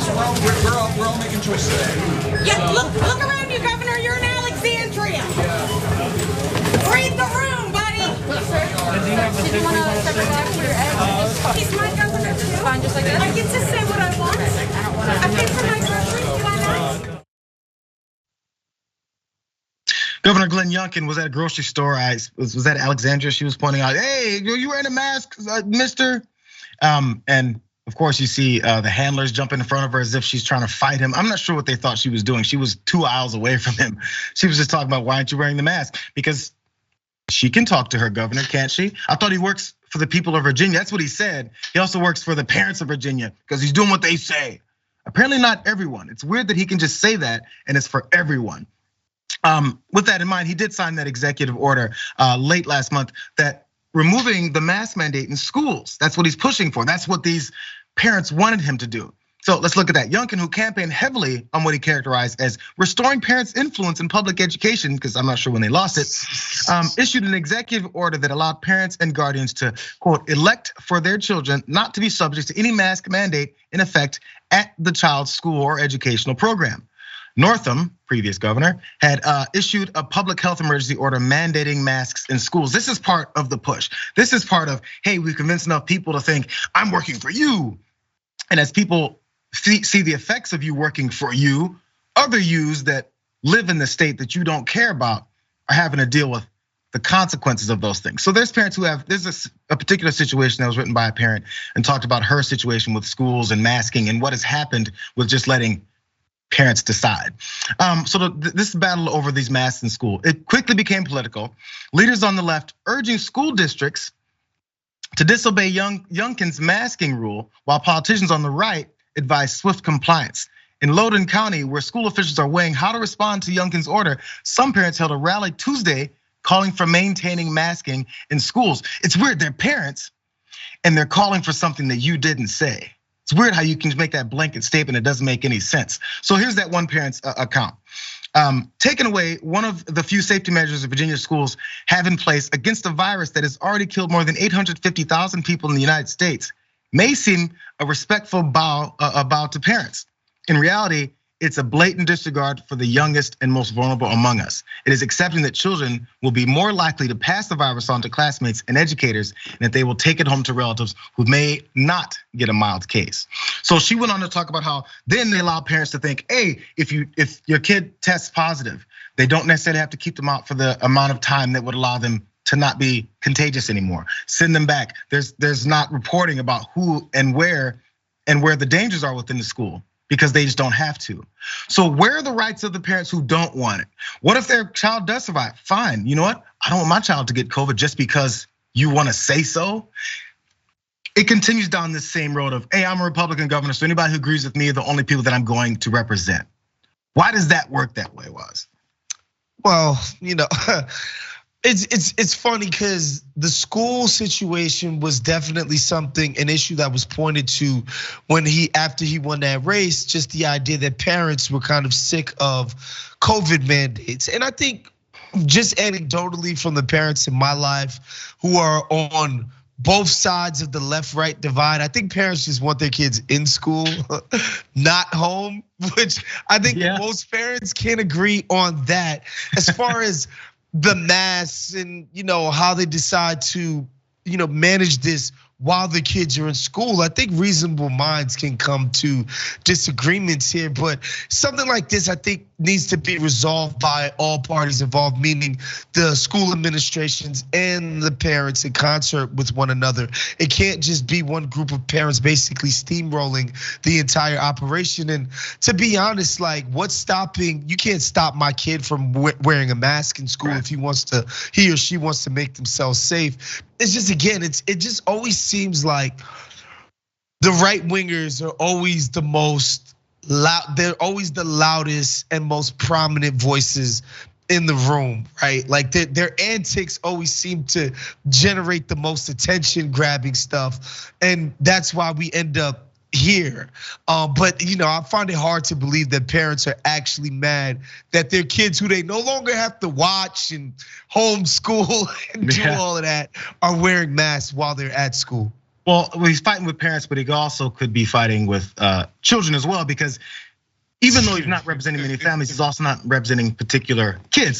We're all making choices today. Yeah, look around you, Governor. You're in Alexandria. Read the room, buddy. Do you have a Did you want to step back to your edge? He's my governor too. Fine, just like that. I get to say what I want. I pay for my groceries. Why not? Governor Glenn Youngkin was at a grocery store. Was that Alexandria? She was pointing out, "Hey, you wearing a mask, mister?" And of course, you see the handlers jump in front of her as if she's trying to fight him. I'm not sure what they thought she was doing. She was 2 aisles away from him. She was just talking about, why aren't you wearing the mask? Because she can talk to her governor, can't she? I thought he works for the people of Virginia. That's what he said. He also works for the parents of Virginia because he's doing what they say. Apparently not everyone. It's weird that he can just say that and it's for everyone. With that in mind, he did sign that executive order late last month that removing the mask mandate in schools. That's what he's pushing for. That's what these parents wanted him to do. So let's look at that. Youngkin, who campaigned heavily on what he characterized as restoring parents' influence in public education, because I'm not sure when they lost it, issued an executive order that allowed parents and guardians to, quote, elect for their children not to be subject to any mask mandate in effect at the child's school or educational program. Northam, previous governor, had issued a public health emergency order mandating masks in schools. This is part of the push. This is part of, hey, we've convinced enough people to think I'm working for you. And as people see the effects of you working for you, other yous that live in the state that you don't care about are having to deal with the consequences of those things. So there's parents who there's a particular situation that was written by a parent and talked about her situation with schools and masking and what has happened with just letting parents decide. So this battle over these masks in school, it quickly became political. Leaders on the left urging school districts to disobey Youngkin's masking rule, while politicians on the right advised swift compliance. In Loudoun County, where school officials are weighing how to respond to Youngkin's order, some parents held a rally Tuesday calling for maintaining masking in schools. It's weird, they're parents and they're calling for something that you didn't say. It's weird how you can make that blanket statement. It doesn't make any sense. So here's that one parent's account. Taking away one of the few safety measures that Virginia schools have in place against a virus that has already killed more than 850,000 people in the United States may seem a respectful bow to parents. In reality, it's a blatant disregard for the youngest and most vulnerable among us. It is accepting that children will be more likely to pass the virus on to classmates and educators, and that they will take it home to relatives who may not get a mild case. So she went on to talk about how then they allow parents to think, hey, if your kid tests positive, they don't necessarily have to keep them out for the amount of time that would allow them to not be contagious anymore. Send them back. There's not reporting about who and where the dangers are within the school, because they just don't have to. So where are the rights of the parents who don't want it? What if their child does survive? Fine, you know what? I don't want my child to get COVID just because you wanna say so. It continues down this same road of, hey, I'm a Republican governor, so anybody who agrees with me are the only people that I'm going to represent. Why does that work that way, Waz? Well, it's funny because the school situation was definitely an issue that was pointed to after he won that race, just the idea that parents were kind of sick of COVID mandates. And I think just anecdotally from the parents in my life who are on both sides of the left-right divide, I think parents just want their kids in school, not home, which I think most parents can agree on that. As far as the masks and how they decide to manage this while the kids are in school, I think reasonable minds can come to disagreements here. But something like this, I think, needs to be resolved by all parties involved, meaning the school administrations and the parents in concert with one another. It can't just be one group of parents basically steamrolling the entire operation. And to be honest, like, what's stopping? You can't stop my kid from wearing a mask in school if he or she wants to make themselves safe. It's just, again, it just always seems like the right wingers are always the most loud. They're always the loudest and most prominent voices in the room, right? Like their antics always seem to generate the most attention grabbing stuff. And that's why we end up here. But I find it hard to believe that parents are actually mad that their kids, who they no longer have to watch and homeschool and do all of that, are wearing masks while they're at school. Well, he's fighting with parents, but he also could be fighting with children as well, because even though he's not representing many families, he's also not representing particular kids.